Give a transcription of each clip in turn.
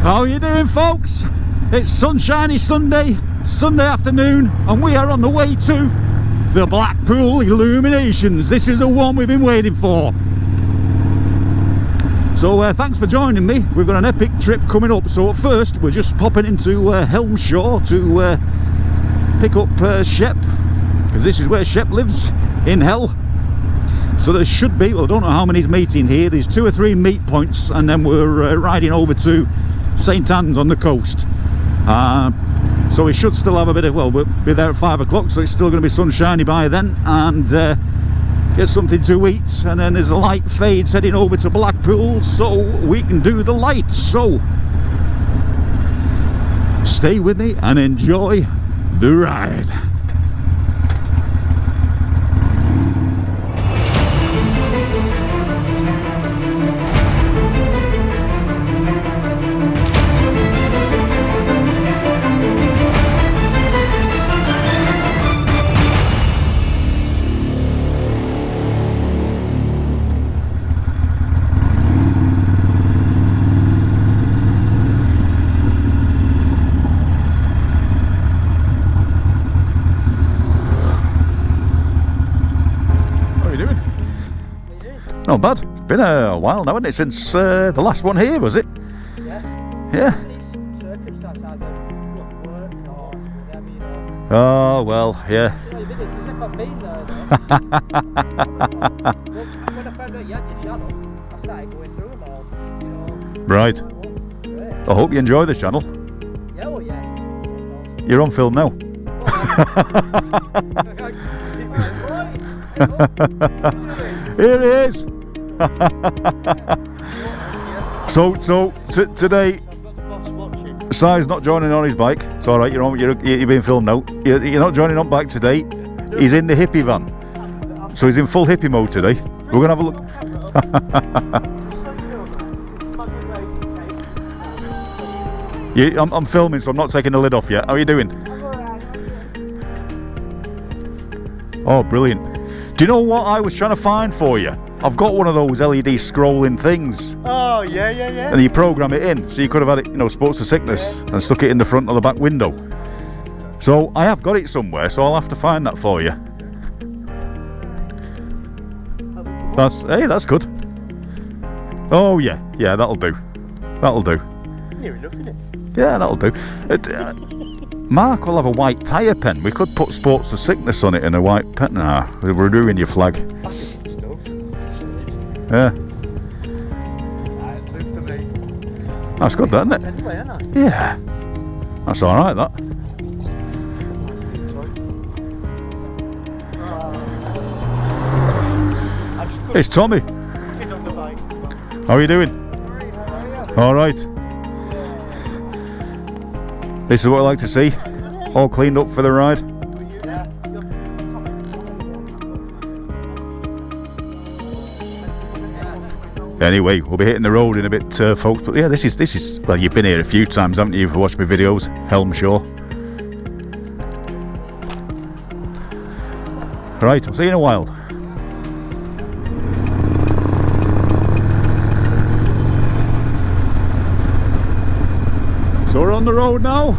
How you doing, folks? It's sunshiny Sunday afternoon, and we are on the way to the Blackpool Illuminations. This is the one we've been waiting for. So thanks for joining me. We've got an epic trip coming up. So at first we're just popping into Helmshaw to pick up Shep, because this is where Shep lives, in Hell. So there should be, well, I don't know how many's meeting here. There's 2 or 3 meet points, and then we're riding over to St Anne's on the coast. So we should still have a bit of, well, we'll be there at 5 o'clock, so it's still going to be sunshiny by then, and get something to eat, and then as the light fades heading over to Blackpool so we can do the lights. So stay with me and enjoy the ride. Not bad. It's been a while now, hasn't it, since the last one here, was it? Yeah. Circumstance either work or whatever, you know. Oh, well, yeah. It's as if I've been there, though. When I found out you had your channel, I started going through them all, you know. Right. Great. I hope you enjoy the channel. Yeah, well, yeah. It's awesome. You're on film now. Here he is. So today, Si's not joining on his bike. It's all right. You're being filmed now. You're not joining on bike today. He's in the hippie van, so he's in full hippie mode today. We're gonna have a look. I'm filming, so I'm not taking the lid off yet. How are you doing? Oh, brilliant. Do you know what I was trying to find for you? I've got one of those LED scrolling things. Oh, yeah. And you program it in, so you could have had it, you know, sports to sickness, and stuck it in the front or the back window. So I have got it somewhere, so I'll have to find that for you. That's good. Oh yeah, that'll do. Near enough, innit? Yeah, that'll do. Mark will have a white tyre pen. We could put sports to sickness on it in a white pen. Nah, we're ruining your flag. Yeah. For me. That's good, that, isn't it? Anyway, isn't it? Yeah. That's alright, that. It's Tommy. How are you doing? Alright. This is what I like to see. All cleaned up for the ride. Anyway, we'll be hitting the road in a bit, folks. But yeah, this is. Well, you've been here a few times, haven't you? If you watched my videos, Helmshaw. Right, I'll see you in a while. So we're on the road now.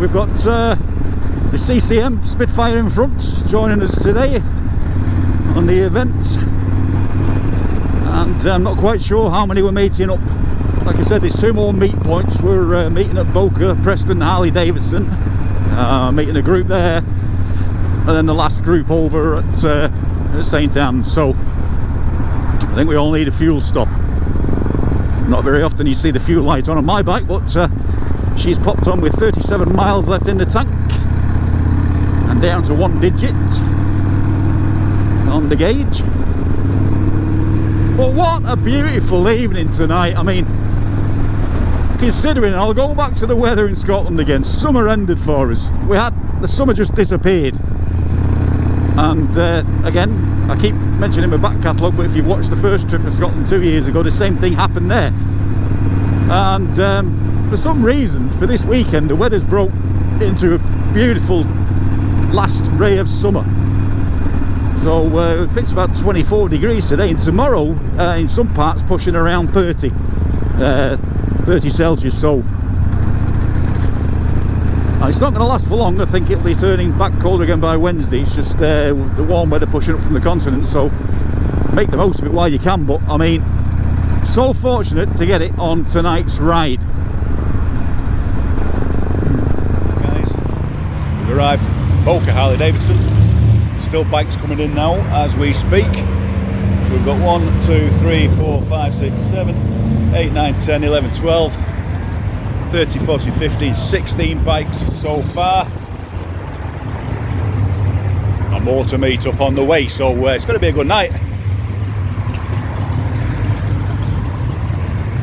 We've got the CCM Spitfire in front joining us today on the event. And I'm not quite sure how many we're meeting up. Like I said, there's 2 more meet points. We're meeting at Boca, Preston, Harley Davidson, meeting a group there, and then the last group over at St Anne's. So I think we all need a fuel stop. Not very often you see the fuel light on my bike, but she's popped on with 37 miles left in the tank and down to 1 digit on the gauge. But what a beautiful evening tonight. I mean, considering, I'll go back to the weather in Scotland again. Summer ended for us. The summer just disappeared. And again, I keep mentioning my back catalogue, but if you watched the first trip to Scotland 2 years ago, the same thing happened there. And for some reason, for this weekend, the weather's broke into a beautiful last ray of summer. So it's about 24 degrees today, and tomorrow in some parts pushing around 30 Celsius. So It's not going to last for long. I think it'll be turning back cold again by Wednesday. It's just the warm weather pushing up from the continent, so make the most of it while you can. But I mean, so fortunate to get it on tonight's ride. Guys, we've arrived at Boca Harley Davidson. Still bikes coming in now as we speak. So we've got 1, 2, 3, 4, 5, 6, 7, 8, 9, 10, 11, 12, 13, 14, 15, 16 bikes so far. And more to meet up on the way, so it's going to be a good night.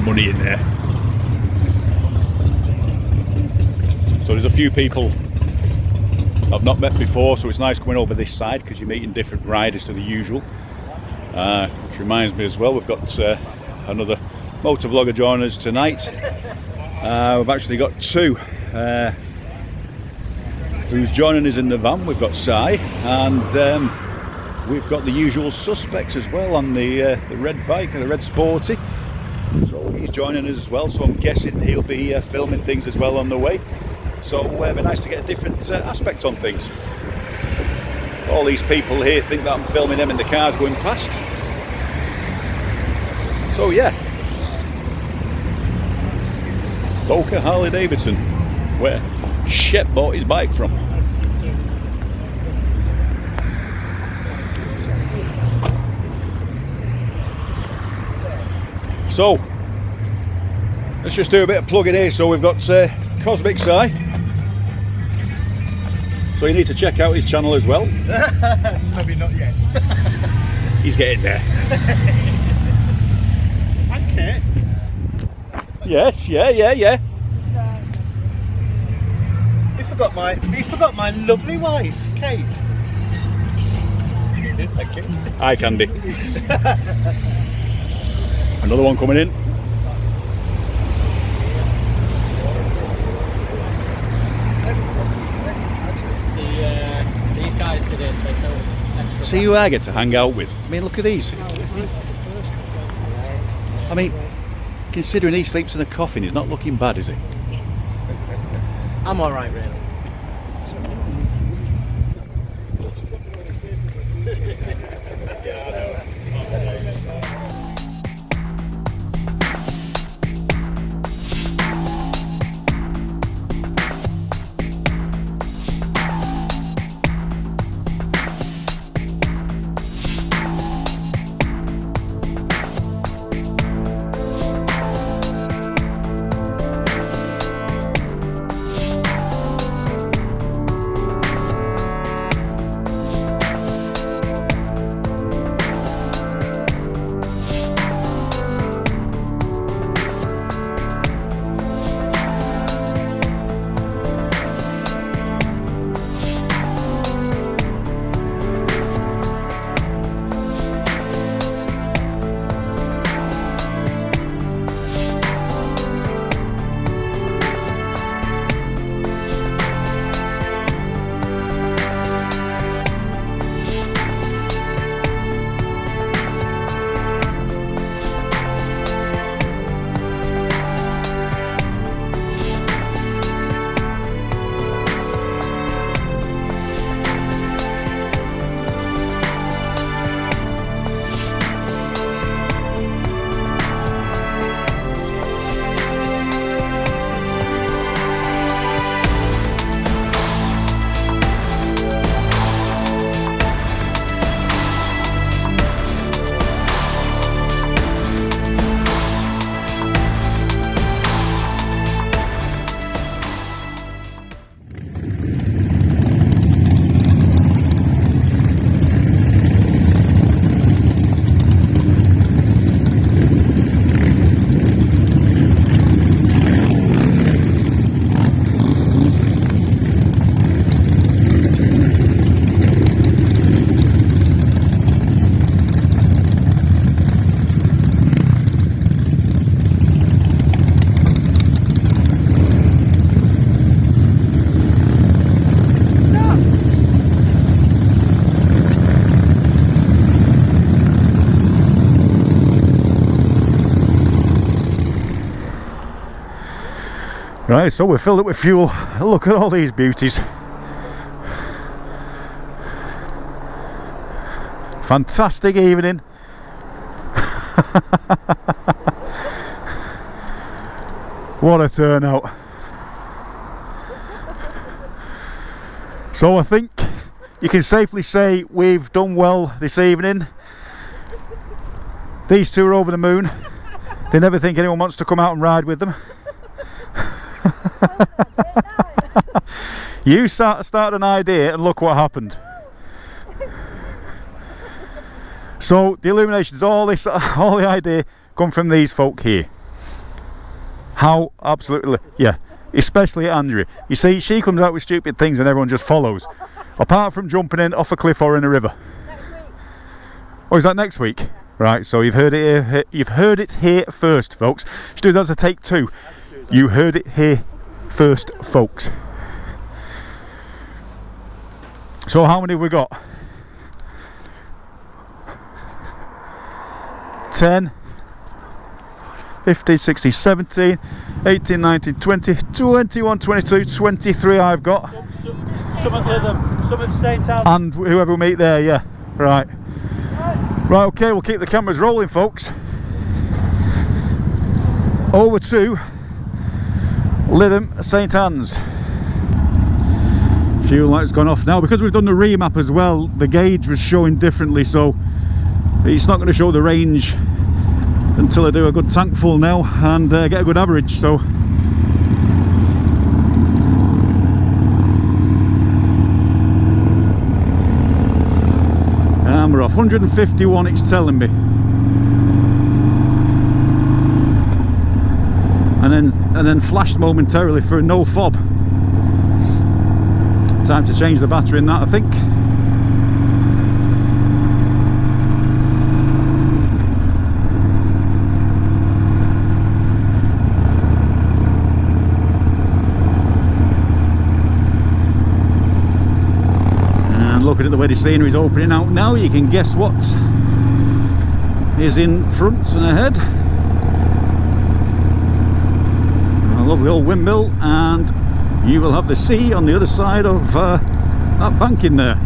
Money in there. So there's a few people I've not met before, so it's nice coming over this side because you're meeting different riders to the usual. Which reminds me as well, we've got another motor vlogger joining us tonight. We've actually got two who's joining us in the van. We've got Sai, and we've got the usual suspects as well on the red bike, the red Sporty. So he's joining us as well, so I'm guessing he'll be filming things as well on the way. So it'd be nice to get a different aspect on things. All these people here think that I'm filming them in the cars going past. So yeah, Boca Harley Davidson, where Shep bought his bike from. So let's just do a bit of plugging here. So we've got Cosmic Sai. So you need to check out his channel as well. Maybe not yet. He's getting there. Okay. Yes, yeah. He forgot my lovely wife, Kate. Thank you. Hi, Candy. Another one coming in. These guys didn't take no extra. See who I get to hang out with. I mean, look at these. I mean, considering he sleeps in a coffin, he's not looking bad, is he? I'm alright, really. Right, so we're filled up with fuel. Look at all these beauties. Fantastic evening. What a turnout. So I think you can safely say we've done well this evening. These two are over the moon. They never think anyone wants to come out and ride with them. You started an idea and look what happened. So the illuminations, all the idea come from these folk here. How absolutely, yeah, especially Andrea. You see, she comes out with stupid things and everyone just follows. Apart from jumping in off a cliff or in a river. Next week. Oh, is that next week? Right, so you've heard it here. You've heard it here first, folks. Let's do that as a take two. You heard it here first, folks. So how many have we got? 10, 15, 16, 17, 18, 19, 20, 21, 22, 23 I've got. Some at Lytham, some at St Albans. And whoever we meet there, yeah. Right. Right, okay, we'll keep the cameras rolling, folks. Over to Lytham, St Anne's. Fuel light's gone off now. Because we've done the remap as well, the gauge was showing differently, so it's not going to show the range until I do a good tank full now and get a good average. So and we're off 151, it's telling me. And then flashed momentarily for no fob. Time to change the battery in that, I think. And looking at the way the scenery is opening out now, you can guess what is in front and ahead. A lovely old windmill, and you will have the sea on the other side of that bank in there.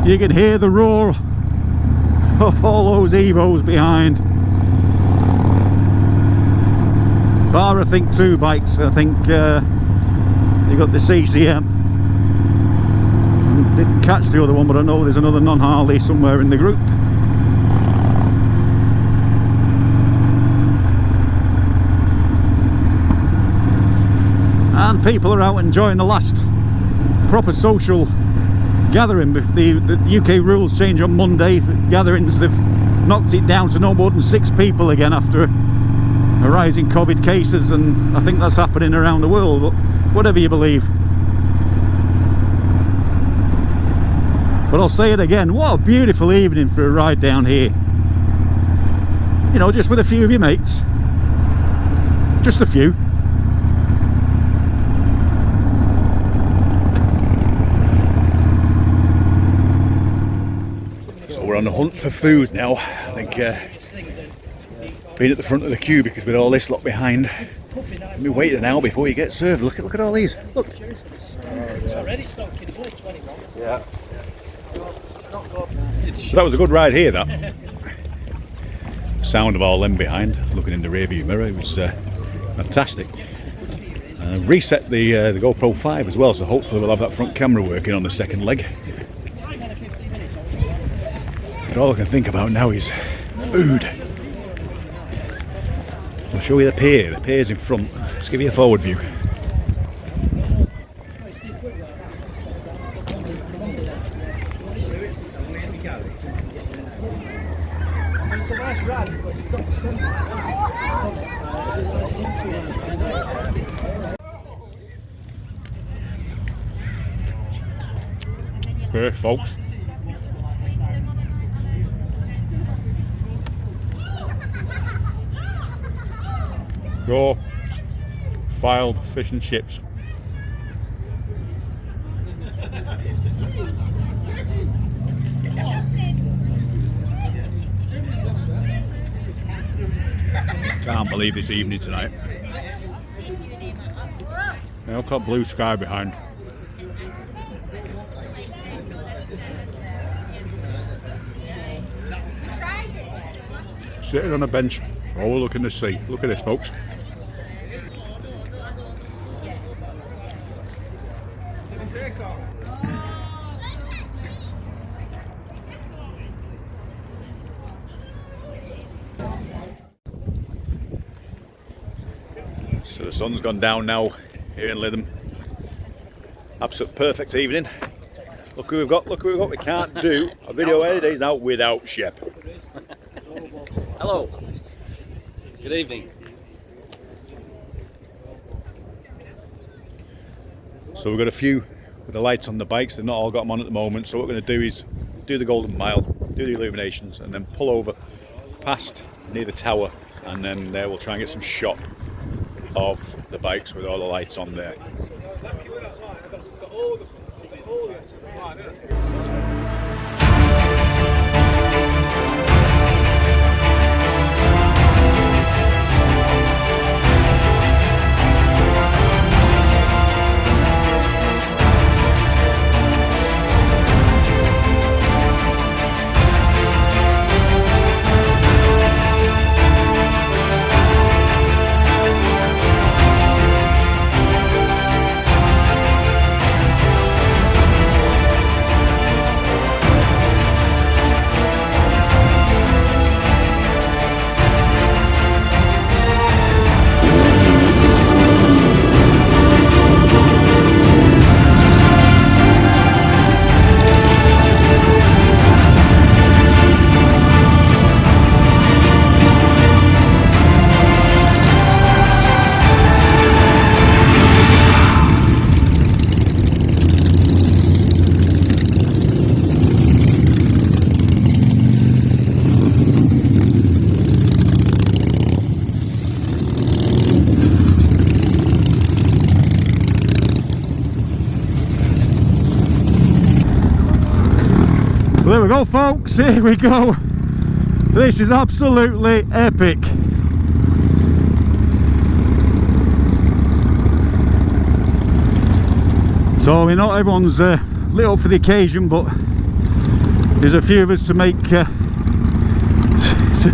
You can hear the roar of all those Evos behind. Bar, I think, 2 bikes. I think you got the CCM. Didn't catch the other one, but I know there's another non-Harley somewhere in the group. And people are out enjoying the last proper social gathering. If the UK rules change on Monday for gatherings, they've knocked it down to no more than 6 people again after a rise in COVID cases, and I think that's happening around the world, but whatever you believe. But I'll say it again, what a beautiful evening for a ride down here. You know, just with a few of your mates. Just a few. We're on the hunt for food now. I think being at the front of the queue because with all this lot behind, we're waiting an hour before you get served. Look at all these. Look. It's already stocked, it's only 21. Yeah. So that was a good ride here, that. Sound of all them behind, looking in the rear view mirror, it was fantastic. Reset the GoPro 5 as well, so hopefully we'll have that front camera working on the second leg. But all I can think about now is food. I'll show you the pier. The pier's in front. Let's give you a forward view. Okay, folks. Go filed fish and chips. Can't believe this evening tonight. Now look at blue sky behind. Sitting on a bench, overlooking the sea. Look at this, folks. So the sun's gone down now here in Lytham. Absolute perfect evening. Look who we've got, look who we've got. We can't do a video any days now without Shep. Hello. Good evening. So we've got a few with the lights on the bikes. They've not all got them on at the moment. So what we're going to do is do the Golden Mile, do the illuminations, and then pull over past near the tower, and then we'll try and get some shot of the bikes with all the lights on there. Well, there we go, folks, here we go. This is absolutely epic. So, I mean, not everyone's lit up for the occasion, but there's a few of us to make to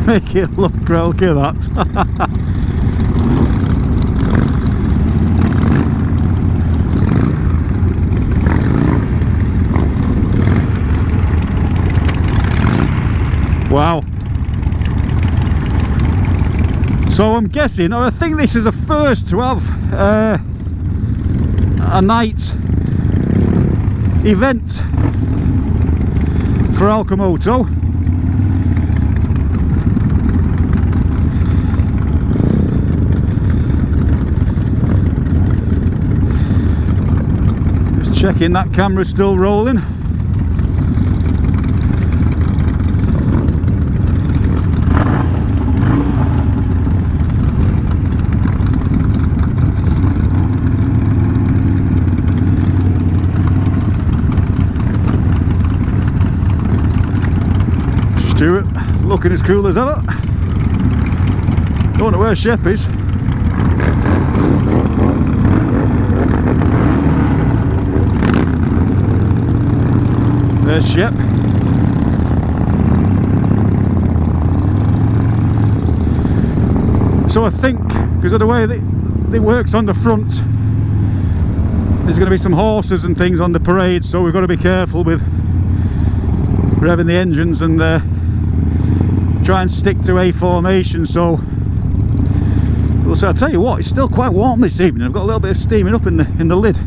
make it look well. Look at that. Wow. So I'm guessing, or I think this is a first to have a night event for ALCHEMOTO. Just checking that camera's still rolling. Stuart looking as cool as ever. Don't know where Shep is. There's Shep. So I think, because of the way that it works on the front, there's going to be some horses and things on the parade, so we've got to be careful with revving the engines and try and stick to a formation. So I'll tell you what, it's still quite warm this evening. I've got a little bit of steaming up in the lid.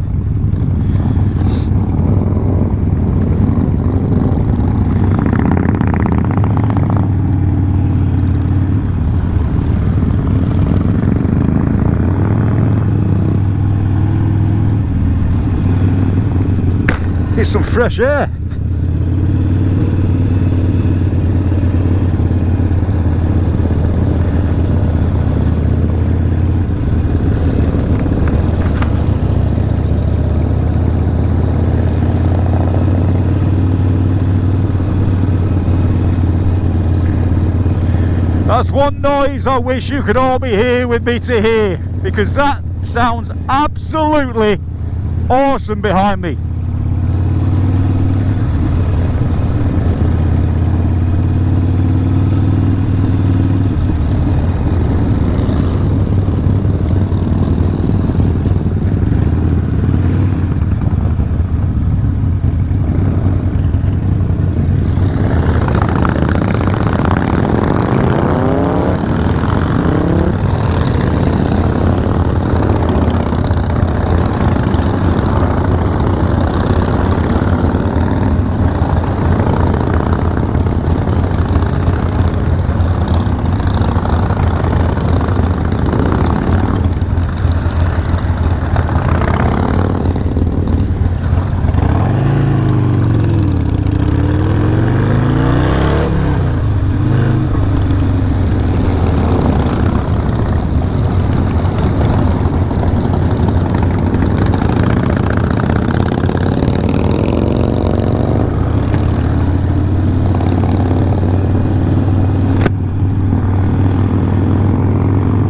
It's some fresh air. That's one noise I wish you could all be here with me to hear, because that sounds absolutely awesome behind me.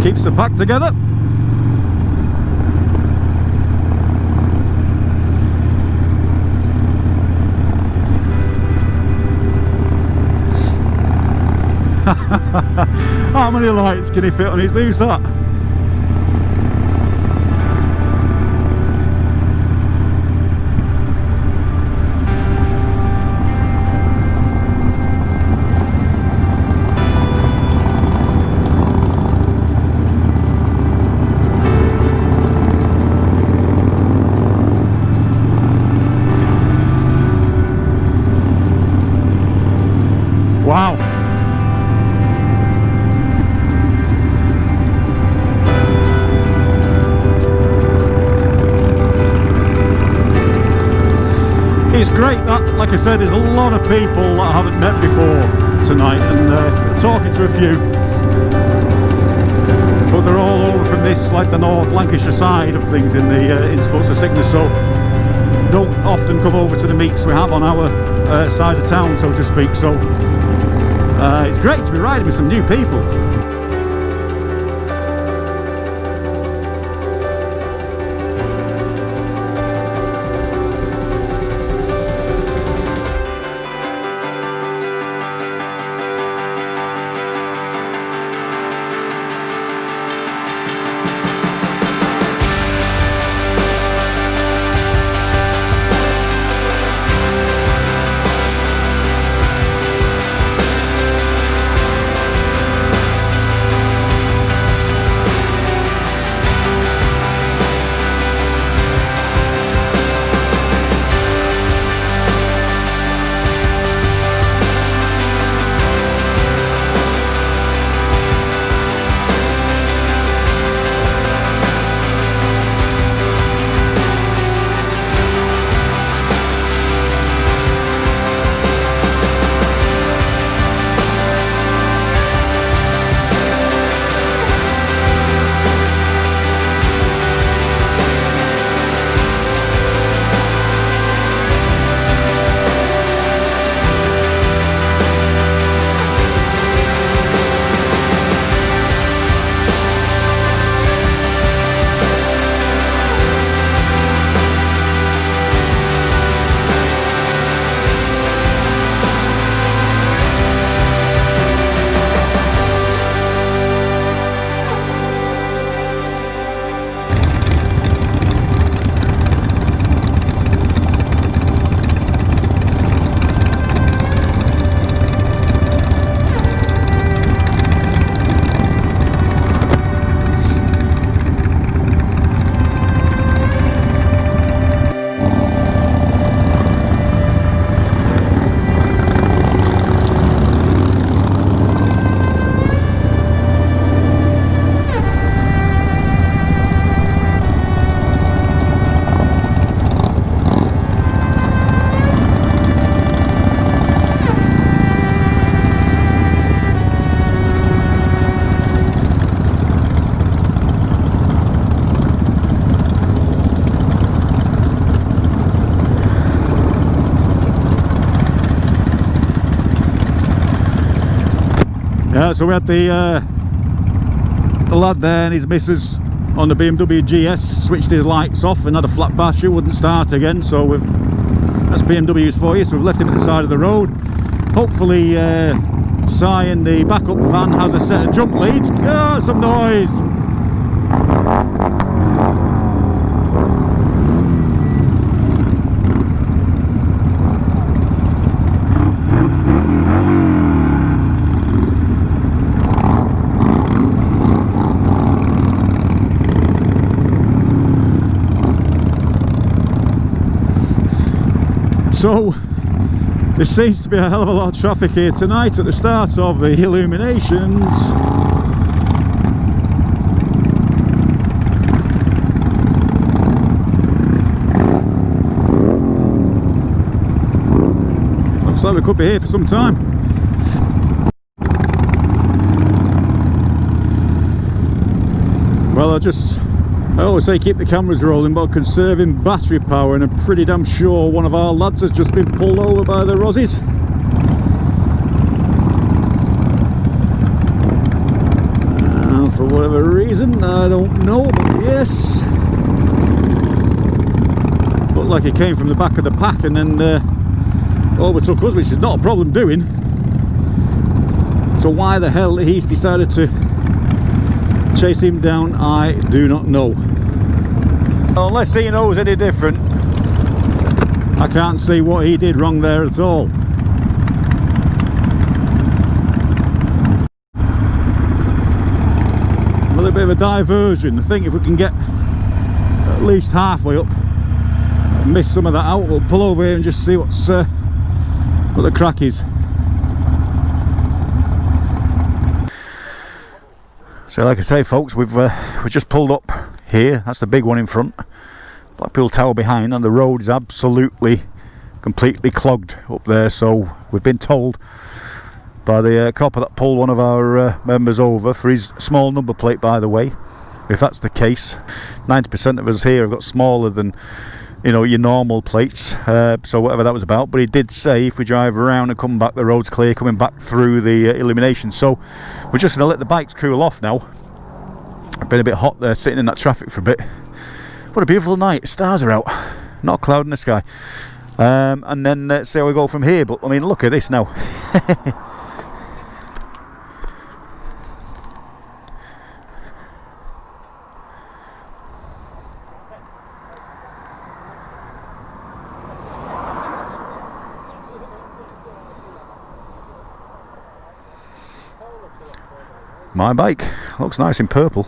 Keeps the pack together. How many lights can he fit on his boots? That? Wow. It's great that, like I said, there's a lot of people that I haven't met before tonight, and talking to a few, but they're all over from this, like the North Lancashire side of things in the in Sports of Sickness, so don't often come over to the meets we have on our side of town, so to speak. So it's great to be riding with some new people. So we had the lad there and his missus on the BMW GS switched his lights off and had a flat battery, wouldn't start again. So that's BMWs for you. So we've left him at the side of the road. Hopefully Si in the backup van has a set of jump leads. Oh, some noise. So there seems to be a hell of a lot of traffic here tonight at the start of the Illuminations. Looks like we could be here for some time. Well, I always say keep the cameras rolling, but conserving battery power, and I'm pretty damn sure one of our lads has just been pulled over by the Rossies. For whatever reason, I don't know, but yes. Looked like he came from the back of the pack and then overtook us, which is not a problem doing. So why the hell he's decided to chase him down, I do not know. Unless he knows any different, I can't see what he did wrong there at all. A little bit of a diversion. I think if we can get at least halfway up and miss some of that out, we'll pull over here and just see what the crack is. So like I say folks, we've just pulled up here. That's the big one in front, Blackpool Tower behind, and the road is absolutely completely clogged up there. So we've been told by the copper that pulled one of our members over for his small number plate, by the way. If that's the case, 90% of us here have got smaller than, you know, your normal plates, so whatever that was about. But he did say if we drive around and come back, the road's clear coming back through the illumination. So we're just going to let the bikes cool off now. It's been a bit hot there sitting in that traffic for a bit. What a beautiful night, stars are out, not a cloud in the sky. And then see how we go from here. But I mean, look at this now. My bike looks nice in purple.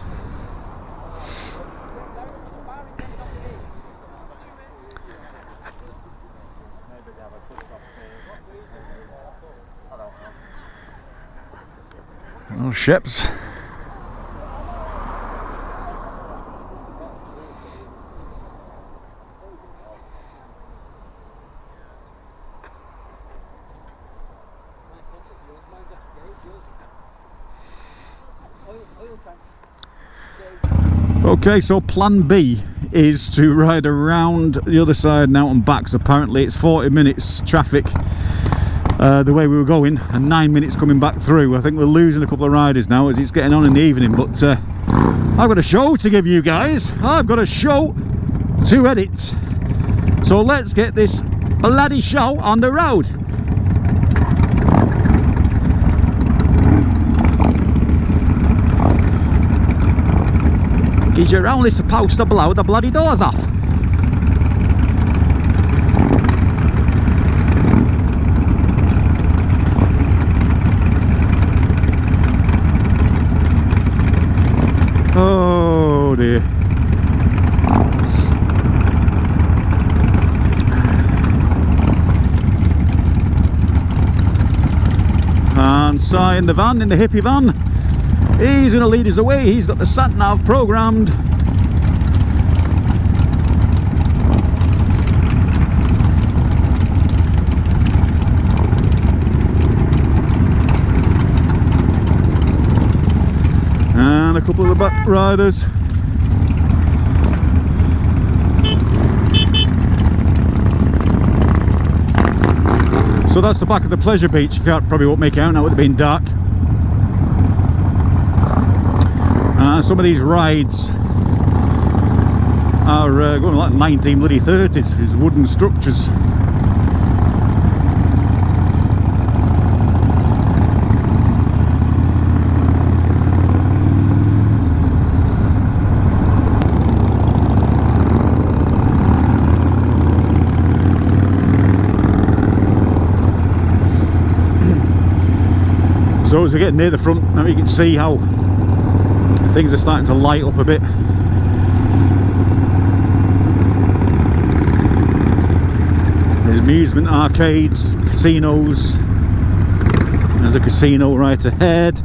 Little ships. Okay, so plan B is to ride around the other side now and back. So apparently it's 40 minutes traffic the way we were going and 9 minutes coming back through. I think we're losing a couple of riders now as it's getting on in the evening, but I've got a show to give you guys. I've got a show to edit. So let's get this bloody show on the road. Because you're only supposed to blow the bloody doors off. Oh dear. And Si in the van, in the hippie van. He's going to lead us away. He's got the sat-nav programmed. And a couple of the back riders. So that's the back of the pleasure beach. You can't probably won't make it out now with it being dark. some of these rides are going like 1930s, these wooden structures. So as we get near the front, now you can see how things are starting to light up a bit. There's amusement arcades, casinos. There's a casino right ahead.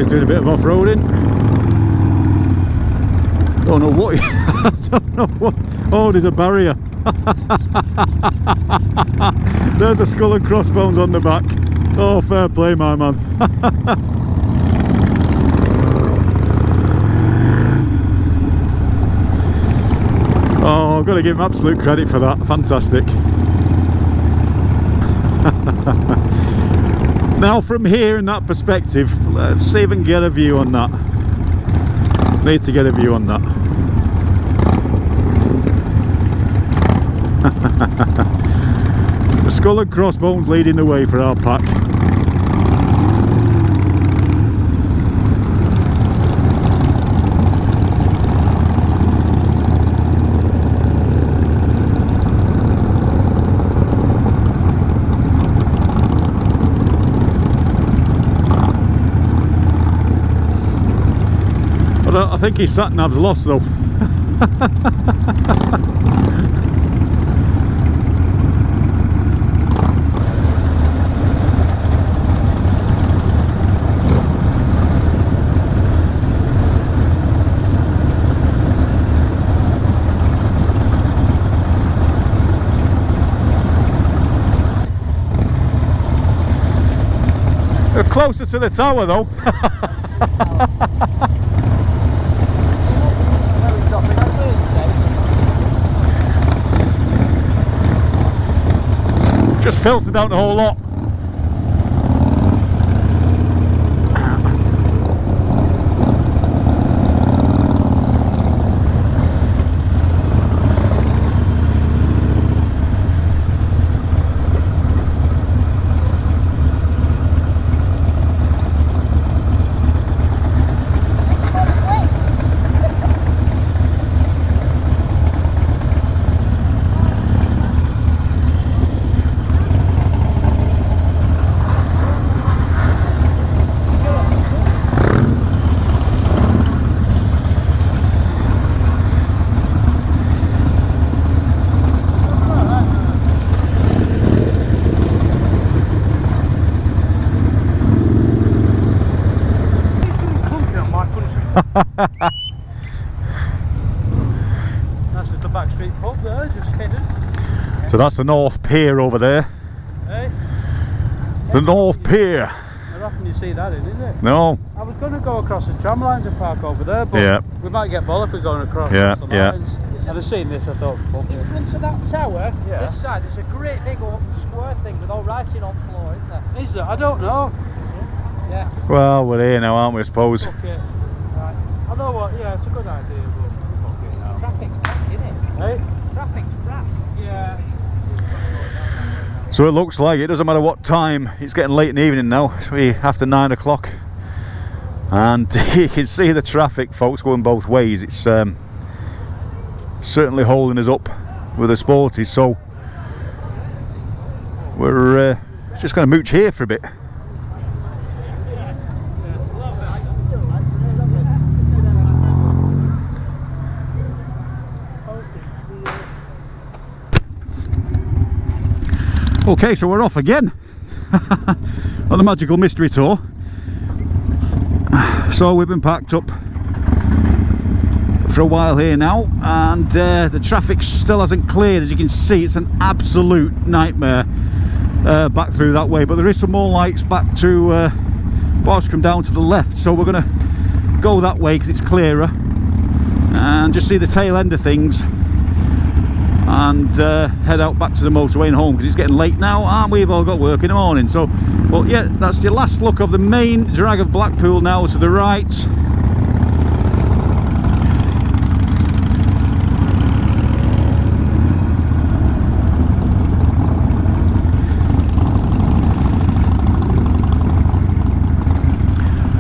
Doing a bit of off-roading. Don't know what. I don't know what. Oh, there's a barrier. There's a skull and crossbones on the back. Oh, fair play, my man. Oh, I've got to give him absolute credit for that. Fantastic. Now from here in that perspective, let's see if we can get a view on that. Need to get a view on that. The skull and crossbones leading the way for our pack. I think his sat-nav's lost though. We're closer to the tower though. Just filtered out the whole lot. That's just the back street pub there, just hidden. So that's the North Pier over there. Hey? The North Pier. How often you see that in, is it? No. I was going to go across the tram lines and park over there, but Yeah. we might get bollocks if we're going across Yeah, the yeah. lines. I'd have seen this, I thought, fuck In it. front of that tower, Yeah. this side, there's a great big open square thing with all writing on the floor, isn't there? Is there? I don't know. Yeah. Well, we're here now, aren't we, I suppose? Fuck it. Right. I know what, yeah, it's a good idea, but fuck it now. Traffic's packed, isn't it? Hey? Traffic's crap. Yeah. So it looks like it doesn't matter what time. It's getting late in the evening now. It's really after 9 o'clock. And you can see the traffic, folks, going both ways. It's certainly holding us up with the sporties. So we're just going to mooch here for a bit. Okay, so we're off again on the Magical Mystery Tour. So we've been packed up for a while here now, and the traffic still hasn't cleared. As you can see, it's an absolute nightmare back through that way, but there is some more lights back to Boscombe down to the left, so we're going to go that way because it's clearer and just see the tail end of things and head out back to the motorway and home because it's getting late now and we've all got work in the morning. So, well, yeah, that's your last look of the main drag of Blackpool now to the right.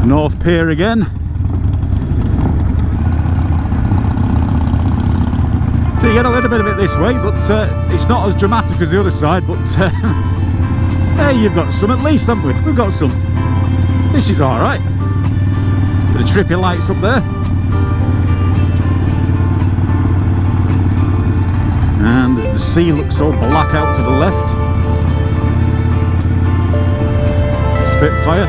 North Pier again. So you get a little bit of it this way, but it's not as dramatic as the other side, but hey, you've got some at least, haven't we? We've got some. This is alright. Bit of trippy lights up there. And the sea looks so black out to the left. Spitfire.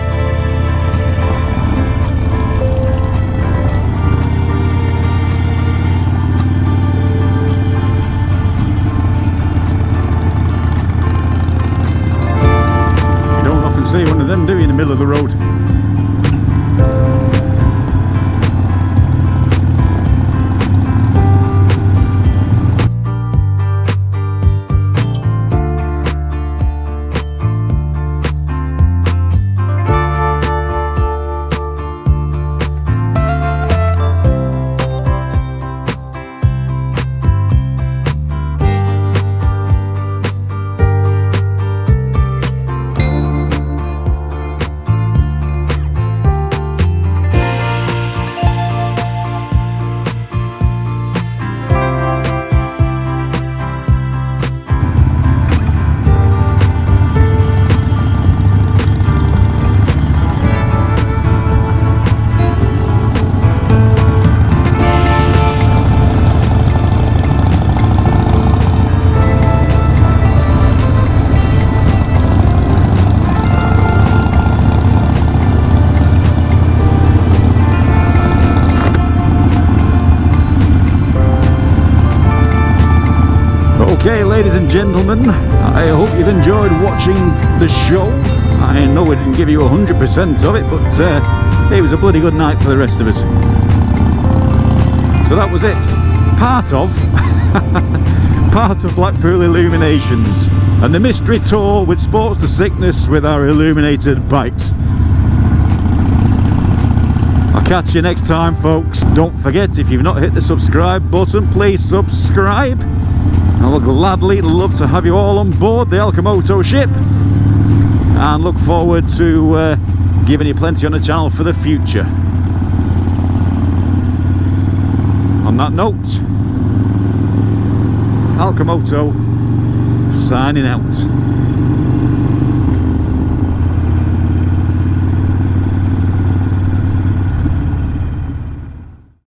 See one of them, do you, in the middle of the road? Okay, ladies and gentlemen, I hope you've enjoyed watching the show. I know we didn't give you 100% of it, but it was a bloody good night for the rest of us. So that was it. Part of Blackpool Illuminations and the mystery tour with Sports to Sickness with our illuminated bikes. I'll catch you next time, folks. Don't forget, if you've not hit the subscribe button, please subscribe. I will gladly love to have you all on board the ALCHEMOTO ship and look forward to giving you plenty on the channel for the future. On that note, ALCHEMOTO signing out.